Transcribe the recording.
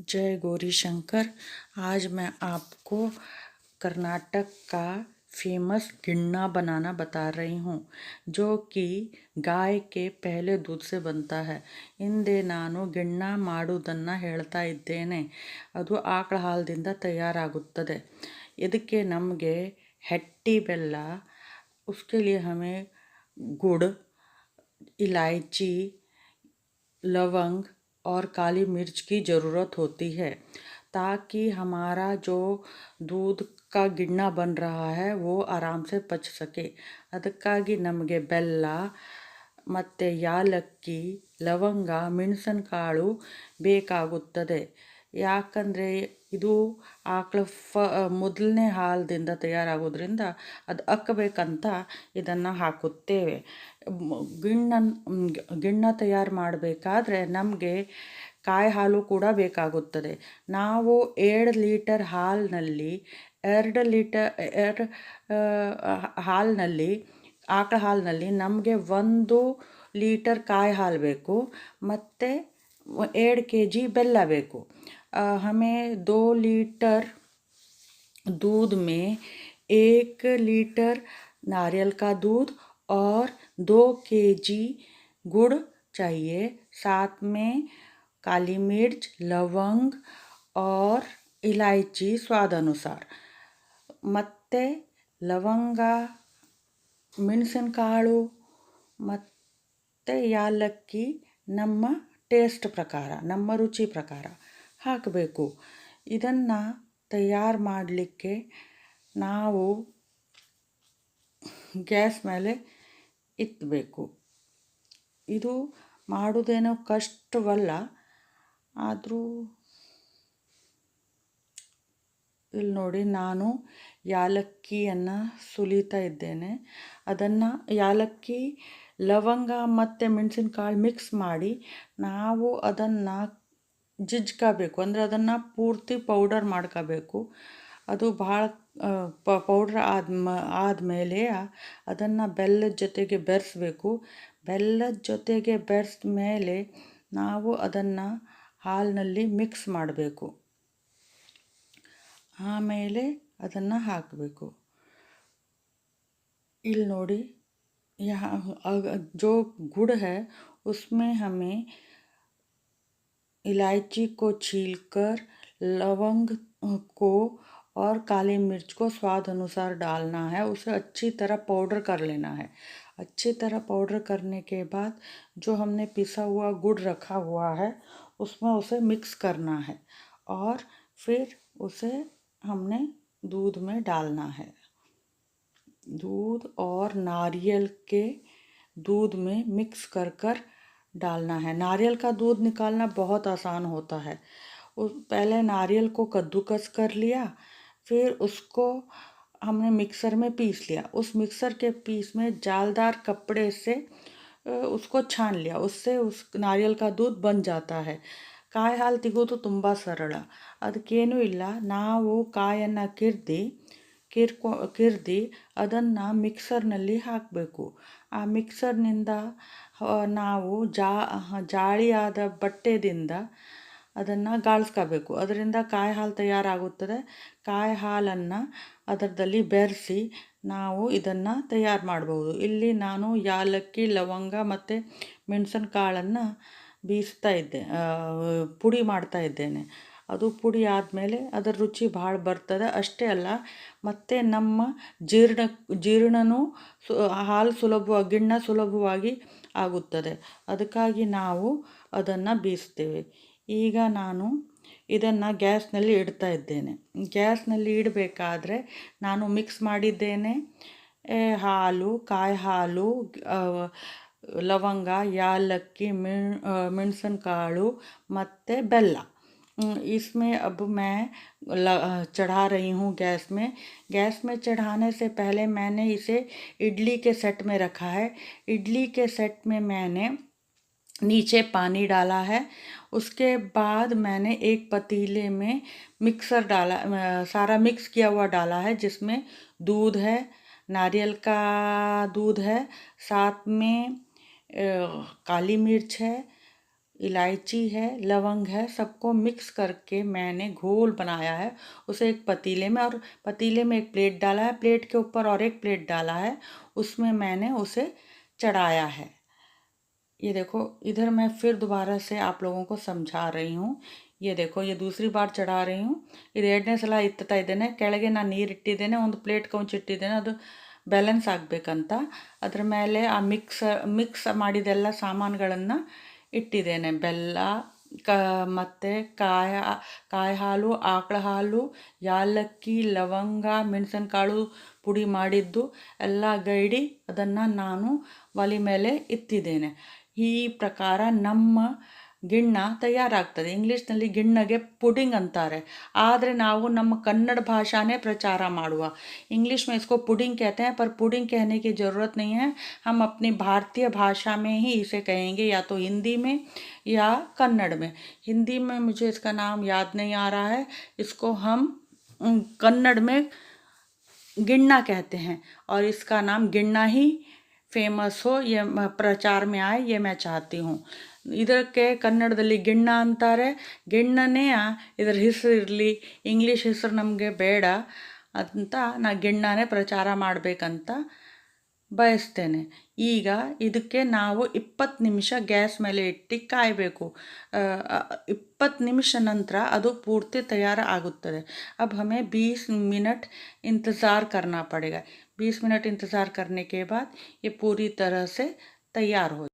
जय गौरी शंकर। आज मैं आपको कर्नाटक का फेमस गिन्ना बनाना बता रही हूँ, जो कि गाय के पहले दूध से बनता है। ಹಿಂದೆ ನಾನು ಗಿಣ್ಣ ಮಾಡುವುದನ್ನು ಹೇಳ್ತಾ ಇದ್ದೇನೆ. ಅದು ಆಕಳ ಹಾಲಿನಿಂದ ತಯಾರಾಗುತ್ತದೆ. ಇದಕ್ಕೆ ನಮಗೆ ಹೆಟ್ಟಿ ಬೆಲ್ಲ, उसके लिए हमें गुड़, इलायची, लवंग और काली मिर्च की ज़रूरत होती है, ताकि हमारा जो दूध का गिन्ना बन रहा है वो आराम से पच सके. ಅದಕ್ಕಾಗಿ ನಮಗೆ ಬೆಲ್ಲ ಮತ್ತು ಯಾಲಕ್ಕಿ, ಲವಂಗ, ಮೆಣಸಿನಕಾಳು ಬೇಕಾಗುತ್ತದೆ. ಯಾಕಂದರೆ ಇದು ಆಕಳ ಮೊದಲನೇ ಹಾಲಿನಿಂದ ತಯಾರಾಗೋದ್ರಿಂದ ಅದು ಅಕ್ಕಬೇಕಂತ ಇದನ್ನು ಹಾಕುತ್ತೇವೆ. ಗಿಣ್ಣ ತಯಾರು ಮಾಡಬೇಕಾದ್ರೆ ನಮಗೆ ಕಾಯಿ ಹಾಲು ಕೂಡ ಬೇಕಾಗುತ್ತದೆ. ನಾವು 2 ಲೀಟರ್ ಹಾಲಿನಲ್ಲಿ 2 ಹಾಲಿನಲ್ಲಿ ಆಕಳ ಹಾಲಿನಲ್ಲಿ ನಮಗೆ 1 ಲೀಟರ್ ಕಾಯಿ ಹಾಲು ಬೇಕು ಮತ್ತು 1 kg ಬೆಲ್ಲ ಬೇಕು. हमें 2 लीटर दूध में 1 लीटर नारियल का दूध और 2 kg गुड़ चाहिए. साथ में काली मिर्च, लवंग और इलायची स्वाद अनुसार. ಮತ್ತು ಲವಂಗ, ಮೆಣಸಿನಕಾಳು ಮತ್ತು ಯಾಲಕ್ಕಿ ನಮ್ಮ ಟೇಸ್ಟ್ ಪ್ರಕಾರ, ನಮ್ಮ ರುಚಿ ಪ್ರಕಾರ ಹಾಕಬೇಕು. ಇದನ್ನು ತಯಾರು ಮಾಡಲಿಕ್ಕೆ ನಾವು ಗ್ಯಾಸ್ ಮೇಲೆ ಇಡಬೇಕು. ಇದು ಮಾಡೋದೇನೋ ಕಷ್ಟವಲ್ಲ, ಆದರೂ ಇಲ್ಲಿ ನೋಡಿ ನಾನು ಯಾಲಕ್ಕಿಯನ್ನು ಸುಲಿತಾ ಇದ್ದೇನೆ. ಅದನ್ನು ಯಾಲಕ್ಕಿ, ಲವಂಗ ಮತ್ತು ಮೆಣಸಿನಕಾಳು ಮಿಕ್ಸ್ ಮಾಡಿ ನಾವು ಅದನ್ನು ಜಜ್ಕೋಬೇಕು. ಅಂದರೆ ಅದನ್ನು ಪೂರ್ತಿ ಪೌಡರ್ ಮಾಡ್ಕೋಬೇಕು. ಅದು ಭಾಳ ಪೌಡ್ರ್ ಆದಮೇಲೆ ಅದನ್ನು ಬೆಲ್ಲದ ಜೊತೆಗೆ ಬೆರೆಸ್ಬೇಕು. ಬೆಲ್ಲದ ಜೊತೆಗೆ ಬೆರೆಸಿದ ಮೇಲೆ ನಾವು ಅದನ್ನು ಹಾಲಿನಲ್ಲಿ ಮಿಕ್ಸ್ ಮಾಡಬೇಕು. ಆಮೇಲೆ ಅದನ್ನು ಹಾಕಬೇಕು. ಇಲ್ಲಿ ನೋಡಿ, जो गुड़ है उसमें हमें इलायची को छीलकर, लवंग को और काली मिर्च को स्वाद अनुसार डालना है. उसे अच्छी तरह पाउडर कर लेना है. अच्छी तरह पाउडर करने के बाद जो हमने पिसा हुआ गुड़ रखा हुआ है उसमें उसे मिक्स करना है और फिर उसे हमने दूध में डालना है. दूध और नारियल के दूध में मिक्स कर डालना है. नारियल का दूध निकालना बहुत आसान होता है. पहले नारियल को कद्दूकस कर लिया, फिर उसको हमने मिक्सर में पीस लिया. उस मिक्सर के पीस में जालदार कपड़े से उसको छान लिया. उससे उस नारियल का दूध बन जाता है. ಕಾಯಿ ಹಾಲು ತೆಗೆಯೋದು ತುಂಬ ಸರಳ. ಅದಕ್ಕೇನೂ ಇಲ್ಲ, ನಾವು ಕಾಯನ್ನು ಕಿರ್ದು ಅದನ್ನು ಮಿಕ್ಸರ್ನಲ್ಲಿ ಹಾಕಬೇಕು. ಆ ಮಿಕ್ಸರ್ನಿಂದ ನಾವು ಜಾಳಿಯಾದ ಬಟ್ಟೆಯಿಂದ ಅದನ್ನು ಗಾಳಿಸ್ಕೋಬೇಕು. ಅದರಿಂದ ಕಾಯಿ ಹಾಲು ತಯಾರಾಗುತ್ತದೆ. ಕಾಯಿ ಹಾಲನ್ನು ಅದರಲ್ಲಿ ಬೆರೆಸಿ ನಾವು ಇದನ್ನು ತಯಾರು ಮಾಡ್ಬೋದು. ಇಲ್ಲಿ ನಾನು ಯಾಲಕ್ಕಿ, ಲವಂಗ ಮತ್ತು ಮೆಣಸಿನಕಾಳನ್ನು ಪುಡಿ ಮಾಡ್ತಾ ಇದ್ದೇನೆ. ಅದು ಪುಡಿ ಆದಮೇಲೆ ಅದರ ರುಚಿ ಭಾಳ ಬರ್ತದೆ. ಅಷ್ಟೇ ಅಲ್ಲ, ಮತ್ತು ನಮ್ಮ ಜೀರ್ಣನೂ ಗಿಣ್ಣ ಸುಲಭವಾಗಿ ಆಗುತ್ತದೆ. ಅದಕ್ಕಾಗಿ ನಾವು ಅದನ್ನು ಬೀಸ್ತೇವೆ. ಈಗ ನಾನು ಇದನ್ನು ಗ್ಯಾಸ್ನಲ್ಲಿ ಇಡ್ತಾ ಇದ್ದೇನೆ. ಗ್ಯಾಸ್ನಲ್ಲಿ ಇಡಬೇಕಾದ್ರೆ ನಾನು ಮಿಕ್ಸ್ ಮಾಡಿದ್ದೇನೆ ಹಾಲು, ಕಾಯಿ ಹಾಲು, ಲವಂಗ, ಯಾಲಕ್ಕಿ, ಮೆಣಸಿನಕಾಳು ಮತ್ತು ಬೆಲ್ಲ. इसमें अब मैं चढ़ा रही हूँ गैस में. गैस में चढ़ाने से पहले मैंने इसे इडली के सेट में रखा है. इडली के सेट में मैंने नीचे पानी डाला है. उसके बाद मैंने एक पतीले में मिक्सर डाला, सारा मिक्स किया हुआ डाला है, जिसमें दूध है, नारियल का दूध है, साथ में काली मिर्च है, इलायची है, लवंग है, सबको मिक्स करके मैंने घोल बनाया है। उसे एक पतीले में, और पतीले में एक प्लेट डाला है, प्लेट के ऊपर और एक प्लेट डाला है, उसमें मैंने उसे चढ़ाया है। ये देखो, इधर मैं फिर दोबारा से आप लोगों को समझा रही हूँ। ये देखो, ये दूसरी बार चढ़ा रही हूँ। ಇದು ಎರಡನೇ ಸಲ ಇತ್ತಾ ಇದ್ದೇನೆ, ಕೆಳಗೆ ನಾನು ನೀರು ಇಟ್ಟಿದ್ದೇನೆ, ಒಂದು ಪ್ಲೇಟ್ ಕೌಂಚಿಟ್ಟಿದ್ದೇನೆ, ಅದು ಬ್ಯಾಲೆನ್ಸ್ ಆಗಬೇಕಂತ ಅದ್ರ ಮೇಲೆ ಆ ಮಿಕ್ಸ್ ಮಾಡಿದೆಲ್ಲ ಸಾಮಾನುಗಳನ್ನು ಇಟ್ಟಿದ್ದೇನೆ. ಬೆಲ್ಲ ಮತ್ತು ಕಾಯಿ ಹಾಲು, ಆಕಳ ಹಾಲು, ಯಾಲಕ್ಕಿ, ಲವಂಗ, ಮೆಣಸಿನಕಾಳು ಪುಡಿ ಮಾಡಿದ್ದು ಎಲ್ಲ ಗೈಡಿ ಅದನ್ನು ನಾನು ಒಲೆ ಮೇಲೆ ಇಟ್ಟಿದ್ದೇನೆ. ಈ ಪ್ರಕಾರ ನಮ್ಮ ಗಿಣ್ಣ ತಯಾರಾಗ್ತದೆ. ಇಂಗ್ಲೀಷ್ನಲ್ಲಿ ಗಿಣ್ಣಗೆ पुडिंग ಅಂತಾರೆ, ಆದರೆ ನಾವು ನಮ್ಮ कन्नड़ भाषाने प्रचार ಮಾಡುವ। इंग्लिश में इसको पुडिंग कहते हैं, पर पुडिंग कहने की ज़रूरत नहीं है। हम अपनी भारतीय भाषा में ही इसे कहेंगे, या तो हिंदी में या कन्नड़ में। हिंदी में मुझे इसका नाम याद नहीं आ रहा है। इसको हम कन्नड़ में गिन्ना कहते हैं, और इसका नाम गिन्ना ही ಫೇಮಸ್ ಹೋ, ये ಪ್ರಚಾರ में आए, ये मैं चाहती हूँ। ಇದಕ್ಕೆ ಕನ್ನಡದಲ್ಲಿ ಗಿಣ್ಣ ಅಂತಾರೆ. ಗಿಣ್ಣನೇ ಇದರ ಹೆಸರು ಇರಲಿ, ಇಂಗ್ಲೀಷ್ ಹೆಸರು ನಮಗೆ ಬೇಡ ಅಂತ ನಾ ಗಿಣ್ಣನೇ ಪ್ರಚಾರ ಮಾಡಬೇಕಂತ ಬಯಸ್ತೇನೆ. ಈಗ ಇದಕ್ಕೆ ನಾವು 20 ನಿಮಿಷ ಗ್ಯಾಸ್ ಮೇಲೆ ಇಟ್ಟು ಕಾಯಬೇಕು. 20 ನಿಮಿಷ ನಂತರ ಅದು ಪೂರ್ತಿ ತಯಾರು ಆಗುತ್ತದೆ. अब हमें 20 मिनट इंतज़ार करना पड़ेगा। 20 मिनट इंतज़ार करने के बाद ये पूरी तरह से तैयार हो